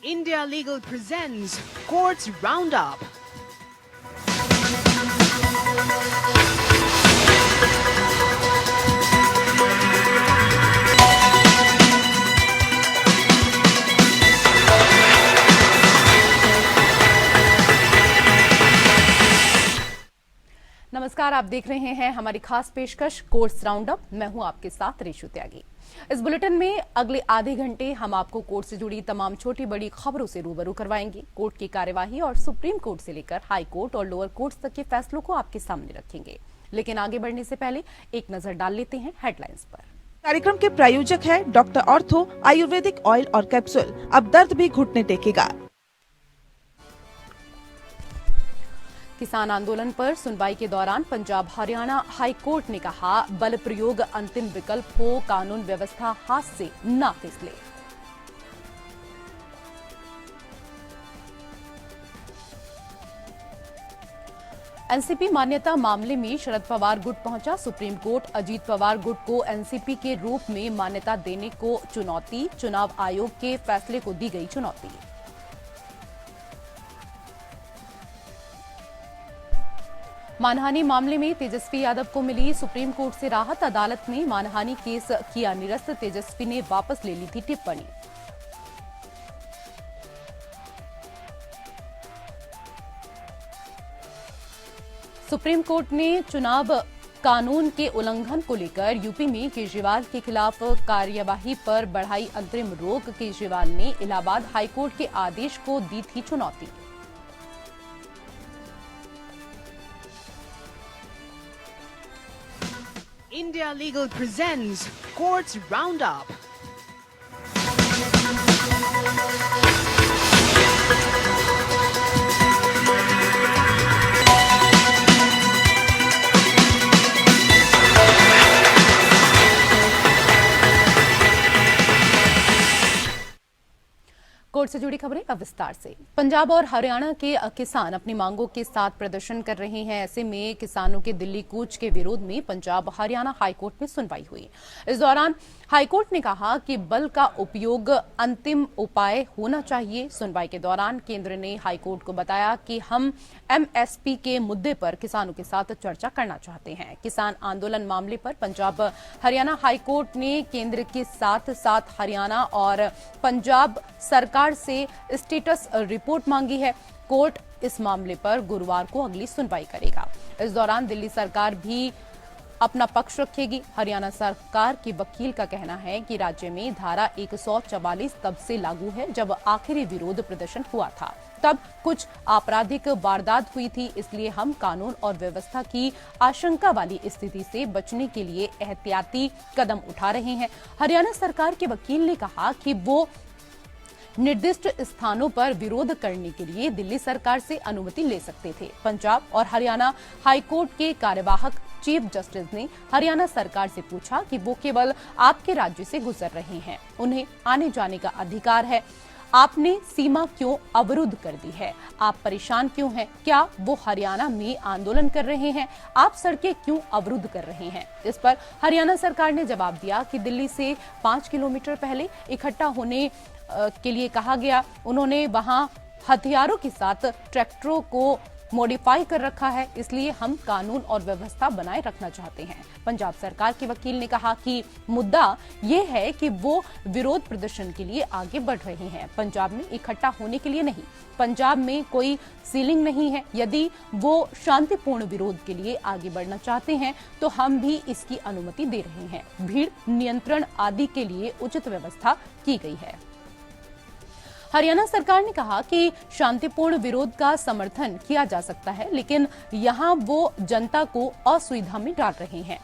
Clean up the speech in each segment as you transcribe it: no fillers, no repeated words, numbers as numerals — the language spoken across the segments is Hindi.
India Legal presents Courts Roundup. नमस्कार, आप देख रहे हैं हमारी खास पेशकश कोर्ट्स राउंडअप। मैं हूं आपके साथ रेशु त्यागी। इस बुलेटिन में अगले आधे घंटे हम आपको कोर्ट से जुड़ी तमाम छोटी बड़ी खबरों से रूबरू करवाएंगे। कोर्ट की कार्यवाही और सुप्रीम कोर्ट से लेकर हाई कोर्ट और लोअर कोर्ट तक के फैसलों को आपके सामने रखेंगे। लेकिन आगे बढ़ने से पहले एक नजर डाल लेते हैं हेडलाइंस पर। कार्यक्रम के प्रायोजक है डॉक्टर ऑर्थो आयुर्वेदिक ऑयल और कैप्सूल। अब दर्द भी घुटने टेकेगा। किसान आंदोलन पर सुनवाई के दौरान पंजाब हरियाणा हाई कोर्ट ने कहा, बल प्रयोग अंतिम विकल्प हो, कानून व्यवस्था हाथ से ना फिसले। एनसीपी मान्यता मामले में शरद पवार गुट पहुंचा सुप्रीम कोर्ट। अजीत पवार गुट को एनसीपी के रूप में मान्यता देने को चुनौती। चुनाव आयोग के फैसले को दी गई चुनौती। मानहानि मामले में तेजस्वी यादव को मिली सुप्रीम कोर्ट से राहत। अदालत ने मानहानि केस किया निरस्त। तेजस्वी ने वापस ले ली थी टिप्पणी। सुप्रीम कोर्ट ने चुनाव कानून के उल्लंघन को लेकर यूपी में केजरीवाल के खिलाफ कार्यवाही पर बढ़ाई अंतरिम रोक। केजरीवाल ने इलाहाबाद हाईकोर्ट के आदेश को दी थी चुनौती। India Legal presents Courts Roundup. Court से जुड़ी खबरें अब विस्तार से। पंजाब और हरियाणा के किसान अपनी मांगों के साथ प्रदर्शन कर रहे हैं। ऐसे में किसानों के दिल्ली कूच के विरोध में पंजाब हरियाणा हाईकोर्ट में सुनवाई हुई। इस दौरान हाईकोर्ट ने कहा कि बल का उपयोग अंतिम उपाय होना चाहिए। सुनवाई के दौरान केंद्र ने हाईकोर्ट को बताया कि हम एमएसपी के मुद्दे पर किसानों के साथ चर्चा करना चाहते हैं। किसान आंदोलन मामले पर पंजाब हरियाणा हाईकोर्ट ने केंद्र के साथ साथ हरियाणा और पंजाब सरकार से स्टेटस रिपोर्ट मांगी है। कोर्ट इस मामले पर गुरुवार को अगली सुनवाई करेगा। इस दौरान दिल्ली सरकार भी अपना पक्ष रखेगी। हरियाणा सरकार के वकील का कहना है कि राज्य में धारा 144 तब से लागू है जब आखिरी विरोध प्रदर्शन हुआ था। तब कुछ आपराधिक वारदात हुई थी, इसलिए हम कानून और व्यवस्था की आशंका वाली स्थिति से बचने के लिए एहतियाती कदम उठा रहे हैं। हरियाणा सरकार के वकील ने कहा कि वो निर्दिष्ट स्थानों पर विरोध करने के लिए दिल्ली सरकार से अनुमति ले सकते थे। पंजाब और हरियाणा हाईकोर्ट के कार्यवाहक चीफ जस्टिस ने हरियाणा सरकार से पूछा कि वो केवल आपके राज्य से गुजर रहे हैं, उन्हें आने जाने का अधिकार है। आपने सीमा क्यों अवरुद्ध कर दी है? आप परेशान क्यों हैं? क्या वो हरियाणा में आंदोलन कर रहे हैं? आप सड़कें क्यों अवरुद्ध कर रहे हैं? इस पर हरियाणा सरकार ने जवाब दिया कि दिल्ली से 5 किलोमीटर पहले इकट्ठा होने के लिए कहा गया। उन्होंने वहां हथियारों के साथ ट्रैक्टरों को मॉडिफाई कर रखा है, इसलिए हम कानून और व्यवस्था बनाए रखना चाहते हैं। पंजाब सरकार के वकील ने कहा कि मुद्दा ये है कि वो विरोध प्रदर्शन के लिए आगे बढ़ रहे हैं, पंजाब में इकट्ठा होने के लिए नहीं। पंजाब में कोई सीलिंग नहीं है। यदि वो शांतिपूर्ण विरोध के लिए आगे बढ़ना चाहते हैं तो हम भी इसकी अनुमति दे रहे हैं। भीड़ नियंत्रण आदि के लिए उचित व्यवस्था की गई है। हरियाणा सरकार ने कहा कि शांतिपूर्ण विरोध का समर्थन किया जा सकता है, लेकिन यहां वो जनता को असुविधा में डाल रहे हैं।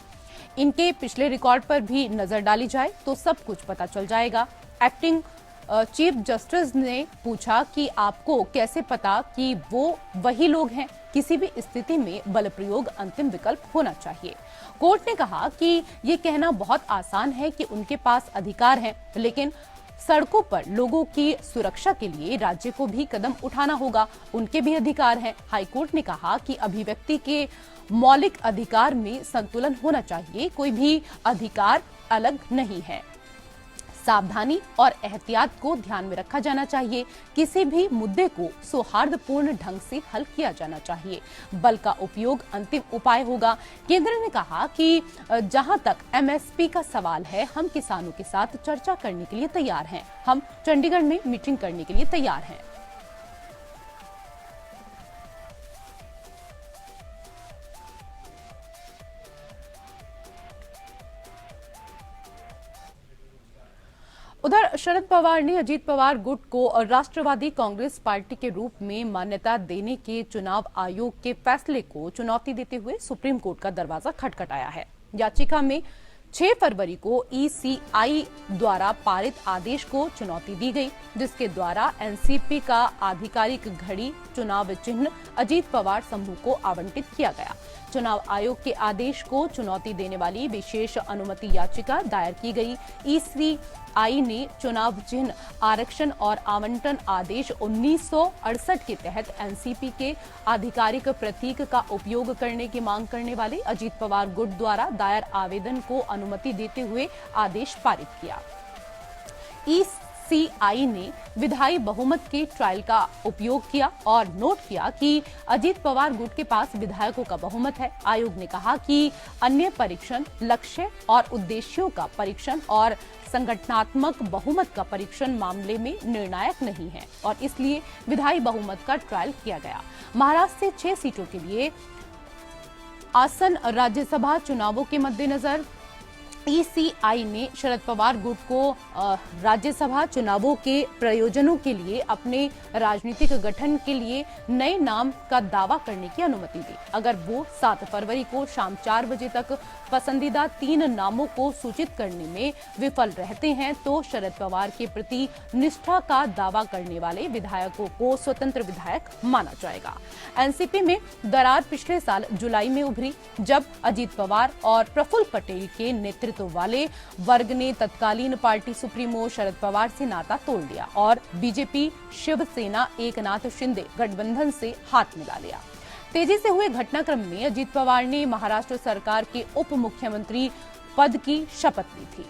इनके पिछले रिकॉर्ड पर भी नजर डाली जाए तो सब कुछ पता चल जाएगा। एक्टिंग चीफ जस्टिस ने पूछा कि आपको कैसे पता कि वो वही लोग हैं? किसी भी स्थिति में बल प्रयोग अंतिम विकल्प होना चाहिए। कोर्ट ने कहा कि ये कहना बहुत आसान है कि उनके पास अधिकार है, लेकिन सड़कों पर लोगों की सुरक्षा के लिए राज्य को भी कदम उठाना होगा। उनके भी अधिकार हैं। हाईकोर्ट ने कहा कि अभिव्यक्ति के मौलिक अधिकार में संतुलन होना चाहिए। कोई भी अधिकार अलग नहीं है। सावधानी और एहतियात को ध्यान में रखा जाना चाहिए। किसी भी मुद्दे को सौहार्दपूर्ण ढंग से हल किया जाना चाहिए। बल का उपयोग अंतिम उपाय होगा। केंद्र ने कहा कि जहां तक एमएसपी का सवाल है, हम किसानों के साथ चर्चा करने के लिए तैयार हैं। हम चंडीगढ़ में मीटिंग करने के लिए तैयार हैं। उधर शरद पवार ने अजीत पवार गुट को राष्ट्रवादी कांग्रेस पार्टी के रूप में मान्यता देने के चुनाव आयोग के फैसले को चुनौती देते हुए सुप्रीम कोर्ट का दरवाजा खटखटाया है। याचिका में 6 फरवरी को ईसीआई द्वारा पारित आदेश को चुनौती दी गई, जिसके द्वारा एनसीपी का आधिकारिक घड़ी चुनाव चिन्ह अजीत पवार समूह को आवंटित किया गया। चुनाव आयोग के आदेश को चुनौती देने वाली विशेष अनुमति याचिका दायर की गई। ईसीआई ने चुनाव चिन्ह आरक्षण और आवंटन आदेश 1968 के तहत एनसीपी के आधिकारिक प्रतीक का उपयोग करने की मांग करने वाले अजीत पवार गुट द्वारा दायर आवेदन को अनुमति देते हुए आदेश पारित किया। ईसीआई ने विधायी बहुमत के ट्रायल का उपयोग किया और नोट किया कि अजीत पवार गुट के पास विधायकों का बहुमत है। आयोग ने कहा कि अन्य परीक्षण, लक्ष्य और उद्देश्यों का परीक्षण और संगठनात्मक बहुमत का परीक्षण मामले में निर्णायक नहीं है और इसलिए विधायी बहुमत का ट्रायल किया गया। महाराष्ट्र से 6 सीटों के लिए आसन राज्यसभा चुनावों के मद्देनजर ईसीआई ने शरद पवार गुट को राज्यसभा चुनावों के प्रयोजनों के लिए अपने राजनीतिक गठन के लिए नए नाम का दावा करने की अनुमति दी। अगर वो 7 फरवरी को शाम 4 बजे तक पसंदीदा 3 नामों को सूचित करने में विफल रहते हैं तो शरद पवार के प्रति निष्ठा का दावा करने वाले विधायकों को स्वतंत्र विधायक माना जाएगा। एनसीपी में दरार पिछले साल जुलाई में उभरी, जब अजीत पवार और प्रफुल्ल पटेल के नेतृत्व वाले वर्ग ने तत्कालीन पार्टी सुप्रीमो शरद पवार से नाता तोड़ लिया और बीजेपी शिवसेना एकनाथ शिंदे गठबंधन से हाथ मिला लिया। तेजी से हुए घटनाक्रम में अजीत पवार ने महाराष्ट्र सरकार के उप मुख्यमंत्री पद की शपथ ली थी।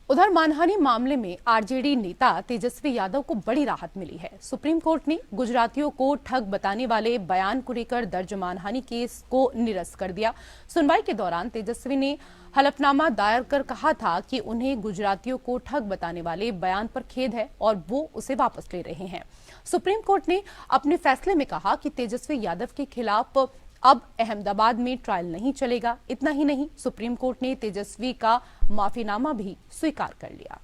उधर मानहानि मामले में आरजेडी नेता तेजस्वी यादव को बड़ी राहत मिली है। सुप्रीम कोर्ट ने गुजरातियों को ठग बताने वाले बयान को लेकर दर्ज मानहानि केस को निरस्त कर दिया। सुनवाई के दौरान तेजस्वी ने हलफनामा दायर कर कहा था कि उन्हें गुजरातियों को ठग बताने वाले बयान पर खेद है और वो उसे वापस ले रहे हैं। सुप्रीम कोर्ट ने अपने फैसले में कहा कि तेजस्वी यादव के खिलाफ अब अहमदाबाद में ट्रायल नहीं चलेगा। इतना ही नहीं, सुप्रीम कोर्ट ने तेजस्वी का माफीनामा भी स्वीकार कर लिया।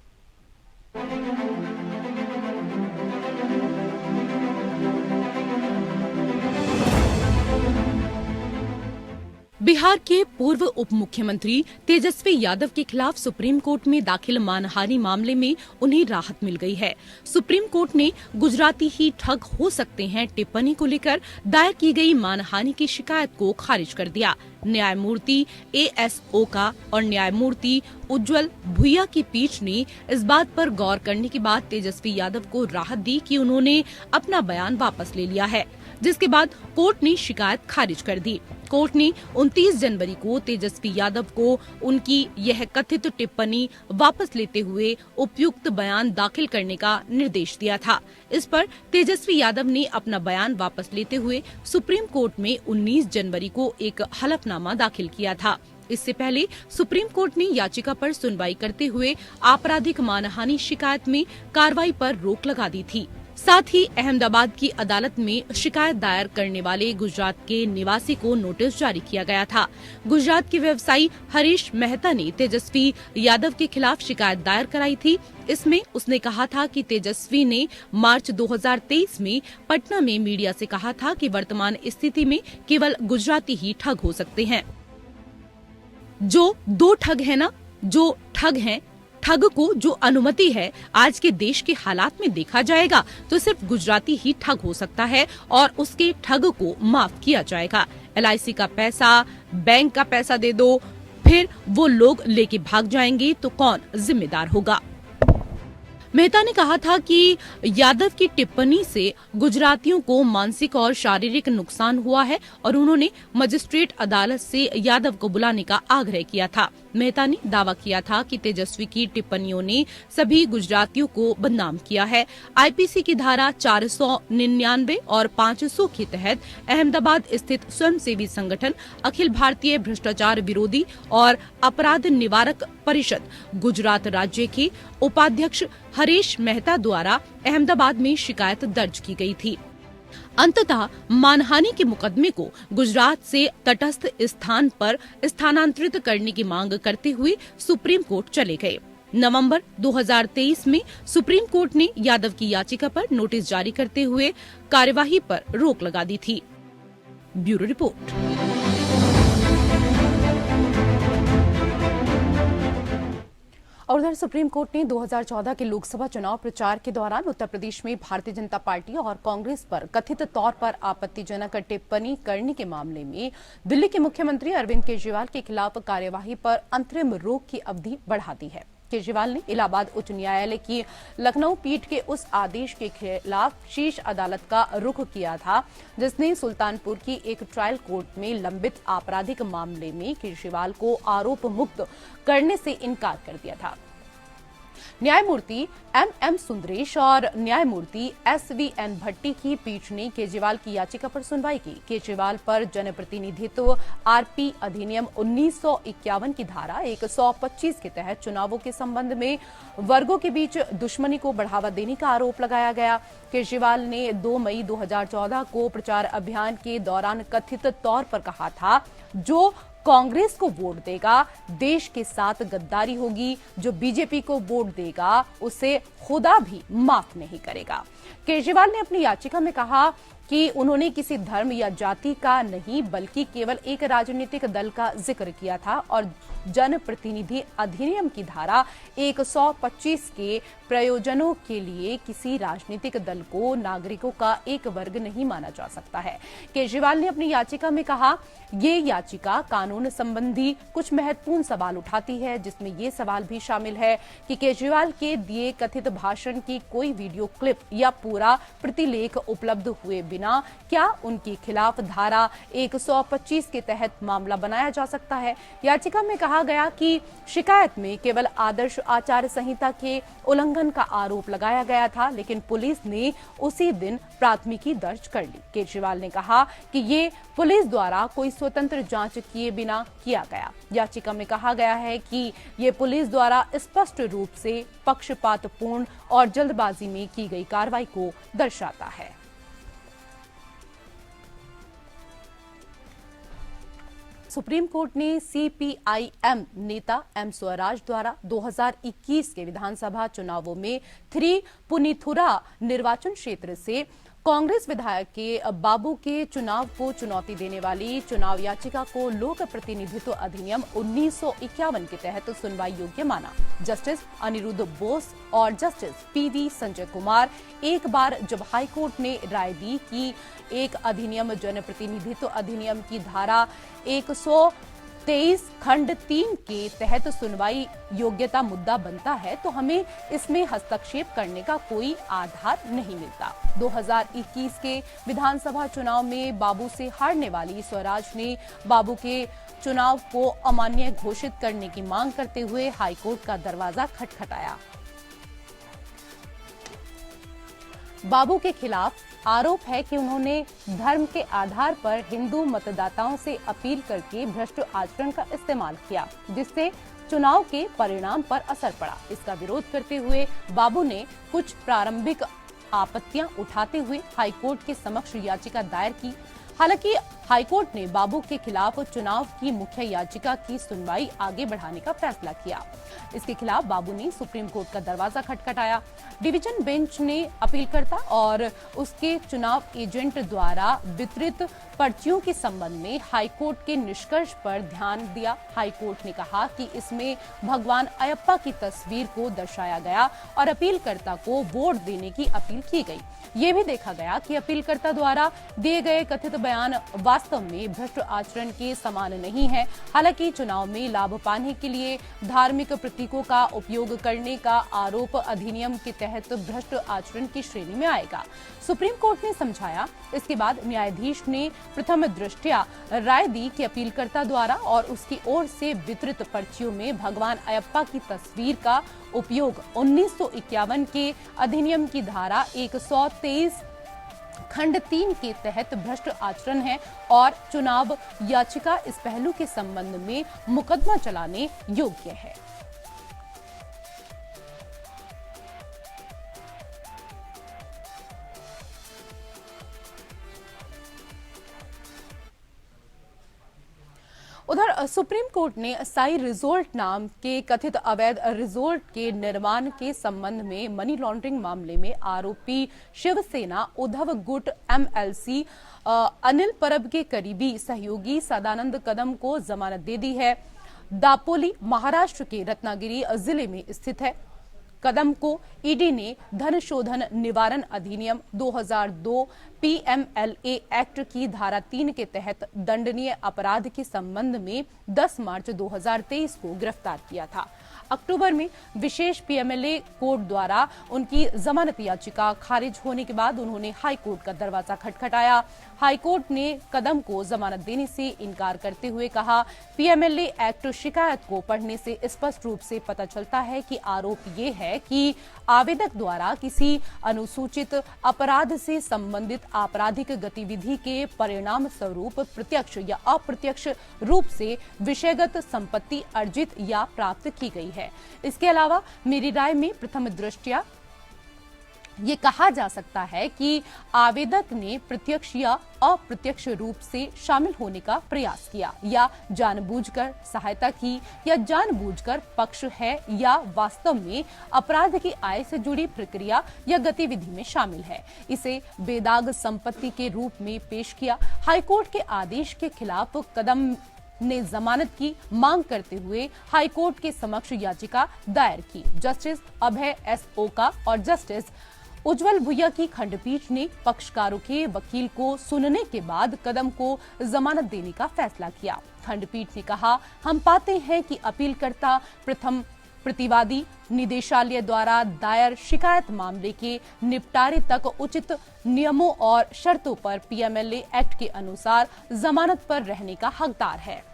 बिहार के पूर्व उप मुख्यमंत्री तेजस्वी यादव के खिलाफ सुप्रीम कोर्ट में दाखिल मानहानि मामले में उन्हें राहत मिल गई है। सुप्रीम कोर्ट ने गुजराती ही ठग हो सकते हैं टिप्पणी को लेकर दायर की गई मानहानि की शिकायत को खारिज कर दिया। न्यायमूर्ति एएस ओका और न्यायमूर्ति उज्जवल भुइया की पीठ ने इस बात पर गौर करने के बाद तेजस्वी यादव को राहत दी कि उन्होंने अपना बयान वापस ले लिया है, जिसके बाद कोर्ट ने शिकायत खारिज कर दी। कोर्ट ने 29 जनवरी को तेजस्वी यादव को उनकी यह कथित टिप्पणी वापस लेते हुए उपयुक्त बयान दाखिल करने का निर्देश दिया था। इस पर तेजस्वी यादव ने अपना बयान वापस लेते हुए सुप्रीम कोर्ट में 19 जनवरी को एक हलफनामा दाखिल किया था। इससे पहले सुप्रीम कोर्ट ने याचिका पर सुनवाई करते हुए आपराधिक मानहानि शिकायत में कार्रवाई पर रोक लगा दी थी। साथ ही अहमदाबाद की अदालत में शिकायत दायर करने वाले गुजरात के निवासी को नोटिस जारी किया गया था। गुजरात के व्यवसायी हरीश मेहता ने तेजस्वी यादव के खिलाफ शिकायत दायर कराई थी। इसमें उसने कहा था कि तेजस्वी ने मार्च 2023 में पटना में मीडिया से कहा था कि वर्तमान स्थिति में केवल गुजराती ही ठग हो सकते हैं। जो 2 ठग है ना, जो ठग हैं, ठग को जो अनुमति है आज के देश के हालात में देखा जाएगा तो सिर्फ गुजराती ही ठग हो सकता है और उसके ठग को माफ किया जाएगा। LIC का पैसा, बैंक का पैसा दे दो, फिर वो लोग लेके भाग जाएंगे तो कौन जिम्मेदार होगा। मेहता ने कहा था कि यादव की टिप्पणी से गुजरातियों को मानसिक और शारीरिक नुकसान हुआ है और उन्होंने मजिस्ट्रेट अदालत से यादव को बुलाने का आग्रह किया था। मेहता ने दावा किया था कि तेजस्वी की टिप्पणियों ने सभी गुजरातियों को बदनाम किया है। आईपीसी की धारा 499 और 500 के तहत अहमदाबाद स्थित स्वयंसेवी संगठन अखिल भारतीय भ्रष्टाचार विरोधी और अपराध निवारक परिषद गुजरात राज्य के उपाध्यक्ष हरीश मेहता द्वारा अहमदाबाद में शिकायत दर्ज की गई थी। अंततः मानहानि के मुकदमे को गुजरात से तटस्थ स्थान पर स्थानांतरित करने की मांग करते हुए सुप्रीम कोर्ट चले गए। नवंबर 2023 में सुप्रीम कोर्ट ने यादव की याचिका पर नोटिस जारी करते हुए कार्यवाही पर रोक लगा दी थी। Bureau report. और उधर सुप्रीम कोर्ट ने 2014 के लोकसभा चुनाव प्रचार के दौरान उत्तर प्रदेश में भारतीय जनता पार्टी और कांग्रेस पर कथित तौर पर आपत्तिजनक टिप्पणी करने के मामले में दिल्ली के मुख्यमंत्री अरविंद केजरीवाल के खिलाफ कार्यवाही पर अंतरिम रोक की अवधि बढ़ा दी है। केजरीवाल ने इलाहाबाद उच्च न्यायालय की लखनऊ पीठ के उस आदेश के खिलाफ शीर्ष अदालत का रुख किया था जिसने सुल्तानपुर की एक ट्रायल कोर्ट में लंबित आपराधिक मामले में केजरीवाल को आरोप मुक्त करने से इनकार कर दिया था। न्यायमूर्ति एम सुंदरेश और न्यायमूर्ति SVN भट्टी की पीठ ने केजरीवाल की याचिका पर सुनवाई की। केजरीवाल पर जनप्रतिनिधित्व RP अधिनियम 1951 की धारा 125 के तहत चुनावों के संबंध में वर्गों के बीच दुश्मनी को बढ़ावा देने का आरोप लगाया गया। केजरीवाल ने 2 मई 2014 को प्रचार अभियान के दौरान कथित तौर पर कहा था, जो कांग्रेस को वोट देगा देश के साथ गद्दारी होगी, जो बीजेपी को वोट देगा उसे खुदा भी माफ नहीं करेगा। केजरीवाल ने अपनी याचिका में कहा कि उन्होंने किसी धर्म या जाति का नहीं बल्कि केवल एक राजनीतिक दल का जिक्र किया था और जनप्रतिनिधि अधिनियम की धारा 125 के प्रयोजनों के लिए किसी राजनीतिक दल को नागरिकों का एक वर्ग नहीं माना जा सकता है। केजरीवाल ने अपनी याचिका में कहा, ये याचिका कानून संबंधी कुछ महत्वपूर्ण सवाल उठाती है, जिसमें ये सवाल भी शामिल है कि केजरीवाल के दिए कथित भाषण की कोई वीडियो क्लिप या पूरा प्रतिलेख उपलब्ध हुए बिना क्या उनके खिलाफ धारा 125 के तहत मामला बनाया जा सकता है। याचिका में कहा गया कि शिकायत में केवल आदर्श आचार संहिता के उल्लंघन का आरोप लगाया गया था, लेकिन पुलिस ने उसी दिन प्राथमिकी दर्ज कर ली। केजरीवाल ने कहा कि ये पुलिस द्वारा कोई स्वतंत्र जांच किए बिना किया गया। याचिका में कहा गया है कि ये पुलिस द्वारा स्पष्ट रूप से पक्षपातपूर्ण और जल्दबाजी में की गई कार्रवाई को दर्शाता है। सुप्रीम कोर्ट ने CPIM नेता M स्वराज द्वारा 2021 के विधानसभा चुनावों में त्रिपुनिथुरा निर्वाचन क्षेत्र से कांग्रेस विधायक के बाबू के चुनाव को चुनौती देने वाली चुनाव याचिका को लोक प्रतिनिधित्व अधिनियम 1951 के तहत सुनवाई योग्य माना। जस्टिस अनिरुद्ध बोस और जस्टिस PV संजय कुमार एक बार जब हाईकोर्ट ने राय दी कि एक अधिनियम जनप्रतिनिधित्व अधिनियम की धारा 123 खंड 3 के तहत सुनवाई योग्यता मुद्दा बनता है, तो हमें इसमें हस्तक्षेप करने का कोई आधार नहीं मिलता। 2021 के विधानसभा चुनाव में बाबू से हारने वाली स्वराज ने बाबू के चुनाव को अमान्य घोषित करने की मांग करते हुए हाईकोर्ट का दरवाजा खटखटाया। बाबू के खिलाफ आरोप है कि उन्होंने धर्म के आधार पर हिंदू मतदाताओं से अपील करके भ्रष्ट आचरण का इस्तेमाल किया, जिससे चुनाव के परिणाम पर असर पड़ा। इसका विरोध करते हुए बाबू ने कुछ प्रारंभिक आपत्तियां उठाते हुए हाईकोर्ट के समक्ष याचिका दायर की। हालांकि हाईकोर्ट ने बाबू के खिलाफ चुनाव की मुख्य याचिका की सुनवाई आगे बढ़ाने का फैसला किया। इसके खिलाफ बाबू ने सुप्रीम कोर्ट का दरवाजा खटखटाया। डिवीजन बेंच ने अपीलकर्ता और उसके चुनाव एजेंट द्वारा वितरित पर्चियों के संबंध में हाईकोर्ट के निष्कर्ष पर ध्यान दिया। हाईकोर्ट ने कहा कि इसमें भगवान अयप्पा की तस्वीर को दर्शाया गया और अपीलकर्ता को वोट देने की अपील की गई। ये भी देखा गया कि अपीलकर्ता द्वारा दिए गए कथित बयान वास्तव में भ्रष्ट आचरण के समान नहीं है। हालांकि चुनाव में लाभ पाने के लिए धार्मिक प्रतीकों का उपयोग करने का आरोप अधिनियम के तहत भ्रष्ट आचरण की श्रेणी में आएगा, सुप्रीम कोर्ट ने समझाया। इसके बाद न्यायाधीश ने प्रथम दृष्टया राय दी कि अपीलकर्ता द्वारा और उसकी ओर से वितरित पर्चियों में भगवान अयप्पा की तस्वीर का उपयोग 1951 के अधिनियम की धारा 123 खंड 3 के तहत भ्रष्ट आचरण है और चुनाव याचिका इस पहलू के संबंध में मुकदमा चलाने योग्य है। उधर सुप्रीम कोर्ट ने साई रिजोर्ट नाम के कथित अवैध रिजोर्ट के निर्माण के संबंध में मनी लॉन्ड्रिंग मामले में आरोपी शिवसेना उद्धव गुट एमएलसी अनिल परब के करीबी सहयोगी सदानंद कदम को जमानत दे दी है। दापोली महाराष्ट्र के रत्नागिरी जिले में स्थित है। कदम को ईडी ने धन शोधन निवारण अधिनियम 2002 पीएमएलए एक्ट की धारा 3 के तहत दंडनीय अपराध के संबंध में 10 मार्च 2023 को गिरफ्तार किया था। अक्टूबर में विशेष पीएमएलए कोर्ट द्वारा उनकी जमानत याचिका खारिज होने के बाद उन्होंने हाई कोर्ट का दरवाजा खटखटाया। हाई कोर्ट ने कदम को जमानत देने से इनकार करते हुए कहा, पीएमएलए एक्ट शिकायत को पढ़ने से स्पष्ट रूप से पता चलता है कि आरोप ये है कि आवेदक द्वारा किसी अनुसूचित अपराध से संबंधित आपराधिक गतिविधि के परिणाम स्वरूप प्रत्यक्ष या अप्रत्यक्ष रूप से विषयगत संपत्ति अर्जित या प्राप्त की गई है। इसके अलावा मेरी राय में प्रथम दृष्टया ये कहा जा सकता है कि आवेदक ने प्रत्यक्ष या अप्रत्यक्ष रूप से शामिल होने का प्रयास किया या जानबूझकर सहायता की या जानबूझकर पक्ष है या वास्तव में अपराध की आय से जुड़ी प्रक्रिया या गतिविधि में शामिल है। इसे बेदाग संपत्ति के रूप में पेश किया। हाईकोर्ट के आदेश के खिलाफ कदम ने जमानत की मांग करते हुए हाईकोर्ट के समक्ष याचिका दायर की। जस्टिस अभय एस ओका और जस्टिस उज्जवल भुइया की खंडपीठ ने पक्षकारों के वकील को सुनने के बाद कदम को जमानत देने का फैसला किया। खंडपीठ ने कहा, हम पाते हैं कि अपीलकर्ता प्रथम प्रतिवादी निदेशालय द्वारा दायर शिकायत मामले के निपटारे तक उचित नियमों और शर्तों पर पीएमएलए एक्ट के अनुसार जमानत पर रहने का हकदार है।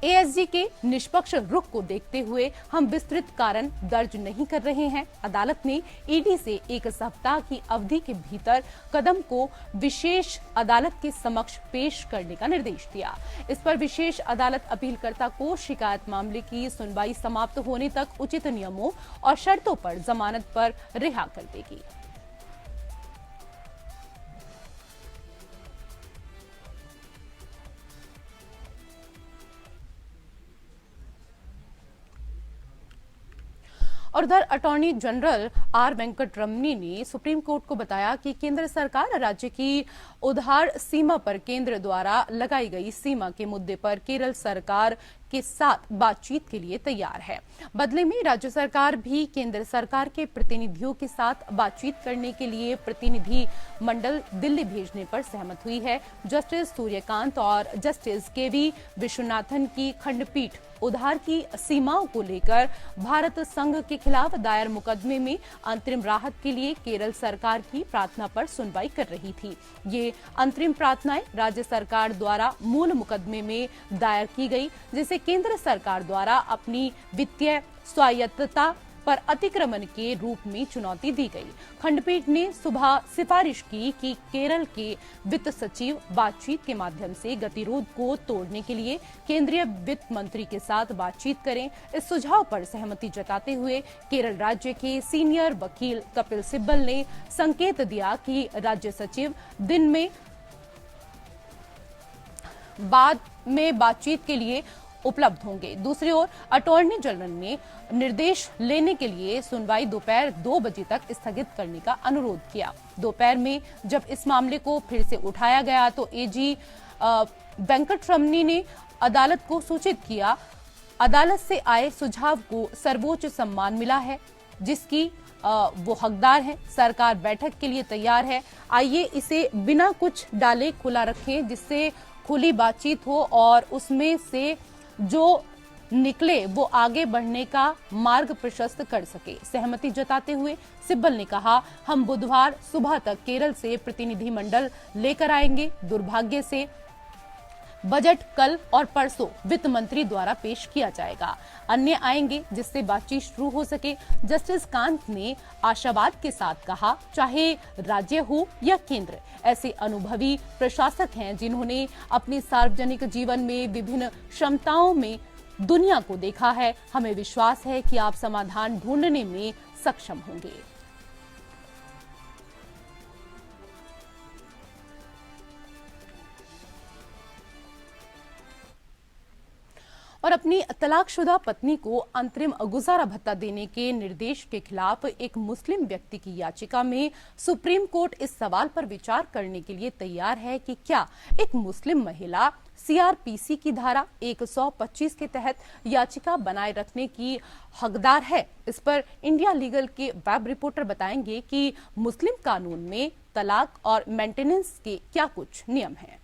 एएसजी के निष्पक्ष रुख को देखते हुए हम विस्तृत कारण दर्ज नहीं कर रहे हैं। अदालत ने ईडी से 1 सप्ताह की अवधि के भीतर कदम को विशेष अदालत के समक्ष पेश करने का निर्देश दिया। इस पर विशेष अदालत अपीलकर्ता को शिकायत मामले की सुनवाई समाप्त होने तक उचित नियमों और शर्तों पर जमानत पर रिहा कर देगी। और उधर अटॉर्नी जनरल आर वेंकटरमनी ने सुप्रीम कोर्ट को बताया कि केंद्र सरकार राज्य की उधार सीमा पर केंद्र द्वारा लगाई गई सीमा के मुद्दे पर केरल सरकार के साथ बातचीत के लिए तैयार है। बदले में राज्य सरकार भी केंद्र सरकार के प्रतिनिधियों के साथ बातचीत करने के लिए प्रतिनिधि मंडल दिल्ली भेजने पर सहमत हुई है। जस्टिस सूर्यकांत और जस्टिस केवी विश्वनाथन की खंडपीठ उधार की सीमाओं को लेकर भारत संघ के खिलाफ दायर मुकदमे में अंतरिम राहत के लिए केरल सरकार की प्रार्थना पर सुनवाई कर रही थी। ये अंतरिम प्रार्थनाएं राज्य सरकार द्वारा मूल मुकदमे में दायर की गई, जिसे केंद्र सरकार द्वारा अपनी वित्तीय स्वायत्तता पर अतिक्रमण के रूप में चुनौती दी गई। खंडपीठ ने सुबह सिफारिश की कि केरल के वित्त सचिव बातचीत के माध्यम से गतिरोध को तोड़ने के लिए केंद्रीय वित्त मंत्री के साथ बातचीत करें। इस सुझाव पर सहमति जताते हुए केरल राज्य के सीनियर वकील कपिल सिब्बल ने संकेत दिया कि राज्य सचिव दिन में बाद में बातचीत के लिए उपलब्ध होंगे। दूसरी ओर अटॉर्नी जनरल ने निर्देश लेने के लिए सुनवाई दोपहर 2 बजे तक स्थगित करने का अनुरोध किया। दोपहर में जब इस मामले को फिर से उठाया गया तो एजी वेंकटरमनी ने अदालत को सूचित किया, अदालत से आए सुझाव को सर्वोच्च सम्मान मिला है, जिसकी वो हकदार हैं। सरकार बैठक के लिए तैयार है। आइए इसे बिना कुछ डाले खुला रखें, जिससे खुली बातचीत हो और उसमें से जो निकले वो आगे बढ़ने का मार्ग प्रशस्त कर सके। सहमति जताते हुए सिब्बल ने कहा, हम बुधवार सुबह तक केरल से प्रतिनिधिमंडल लेकर आएंगे। दुर्भाग्य से बजट कल और परसों वित्त मंत्री द्वारा पेश किया जाएगा, अन्य आएंगे जिससे बातचीत शुरू हो सके। जस्टिस कांत ने आशावाद के साथ कहा, चाहे राज्य हो या केंद्र, ऐसे अनुभवी प्रशासक हैं जिन्होंने अपने सार्वजनिक जीवन में विभिन्न क्षमताओं में दुनिया को देखा है। हमें विश्वास है कि आप समाधान ढूंढने में सक्षम होंगे। और अपनी तलाकशुदा पत्नी को अंतरिम गुजारा भत्ता देने के निर्देश के खिलाफ एक मुस्लिम व्यक्ति की याचिका में सुप्रीम कोर्ट इस सवाल पर विचार करने के लिए तैयार है कि क्या एक मुस्लिम महिला सीआरपीसी की धारा 125 के तहत याचिका बनाए रखने की हकदार है। इस पर इंडिया लीगल के वेब रिपोर्टर बताएंगे कि मुस्लिम कानून में तलाक और मेंटेनेंस के क्या कुछ नियम हैं।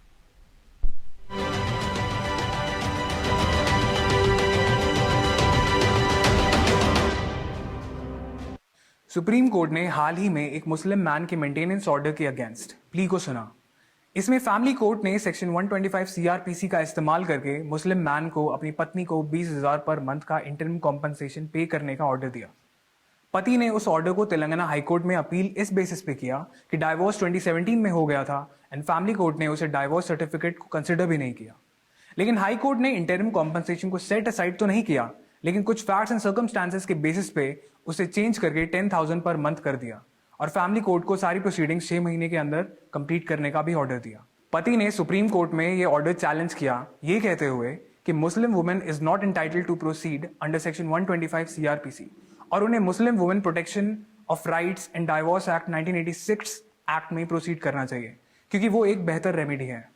सुप्रीम कोर्ट ने हाल ही में एक मुस्लिम मैन के मेंटेनेंस ऑर्डर के अगेंस्ट प्ली को सुना। इसमें फैमिली कोर्ट ने सेक्शन 125 सीआरपीसी का इस्तेमाल करके मुस्लिम मैन को अपनी पत्नी को 20,000 पर मंथ का इंटरिम कॉम्पनसेशन पे करने का ऑर्डर दिया। पति ने उस ऑर्डर को तेलंगाना हाईकोर्ट में अपील इस बेसिस पे किया कि डाइवोर्स 2017 में हो गया था एंड फैमिली कोर्ट ने उसे डाइवोर्स सर्टिफिकेट को कंसिडर भी नहीं किया। लेकिन हाई कोर्ट ने इंटरिम कॉम्पनसेशन को सेट असाइड तो नहीं किया, लेकिन कुछ फैक्ट्स एंड सर्कमस्टांसेस के बेसिस पे उसे चेंज करके 10,000 पर मंथ कर दिया और फैमिली कोर्ट को सारी प्रोसीडिंग्स 6 महीने के अंदर कंप्लीट करने का भी ऑर्डर दिया। पति ने सुप्रीम कोर्ट में ये ऑर्डर चैलेंज किया, ये कहते हुए कि Muslim women is not entitled to proceed under section 125 CRPC और उन्हें Muslim women protection of rights and divorce act 1986 act में प्रोसीड करना चाहिए, क्योंकि वो एक बेहतर रेमेडी है।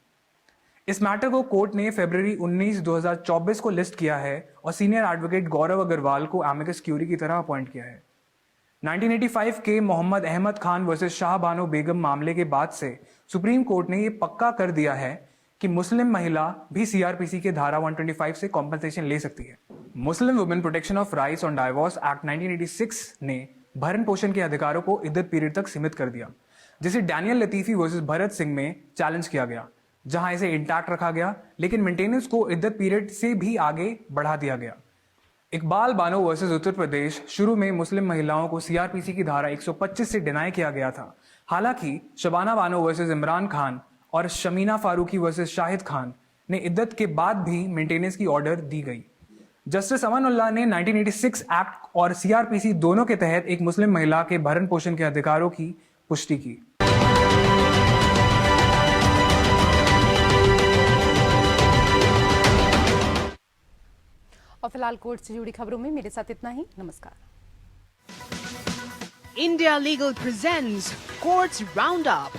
इस मैटर को कोर्ट ने फरवरी 19, 2024 को लिस्ट किया है और सीनियर एडवोकेट गौरव अग्रवाल को एमिकस क्यूरी की तरह अपॉइंट किया है। 1985 के मोहम्मद अहमद खान वर्सेस शाह बानो बेगम मामले के बाद से सुप्रीम कोर्ट ने ये पक्का कर दिया है कि मुस्लिम महिला भी सीआरपीसी के धारा 125 से कॉम्पनसेशन ले सकती है। मुस्लिम women protection of rights on divorce act 1986 ने भरण पोषण के अधिकारों को इद्दत पीरियड तक सीमित कर दिया, जिसे डैनियल लतीफी वर्सेस भरत सिंह में चैलेंज किया गया, जहां इसे इंटैक्ट रखा गया लेकिन मेंटेनेंस को इद्दत पीरियड से भी आगे बढ़ा दिया गया। इकबाल बानो वर्सेस उत्तर प्रदेश, शुरू में मुस्लिम महिलाओं को सीआरपीसी की धारा 125 से डिनाई किया गया था। हालांकि शबाना बानो वर्सेस इमरान खान और शमीना फारूकी वर्सेस शाहिद खान ने इद्दत के बाद भी मेंटेनेंस की ऑर्डर दी गई। जस्टिस अमानुल्लाह ने 1986 एक्ट और सीआरपीसी दोनों के तहत एक मुस्लिम महिला के भरण पोषण के अधिकारों की पुष्टि की। और फिलहाल कोर्ट से जुड़ी खबरों में मेरे साथ इतना ही। नमस्कार। India Legal presents Courts Roundup.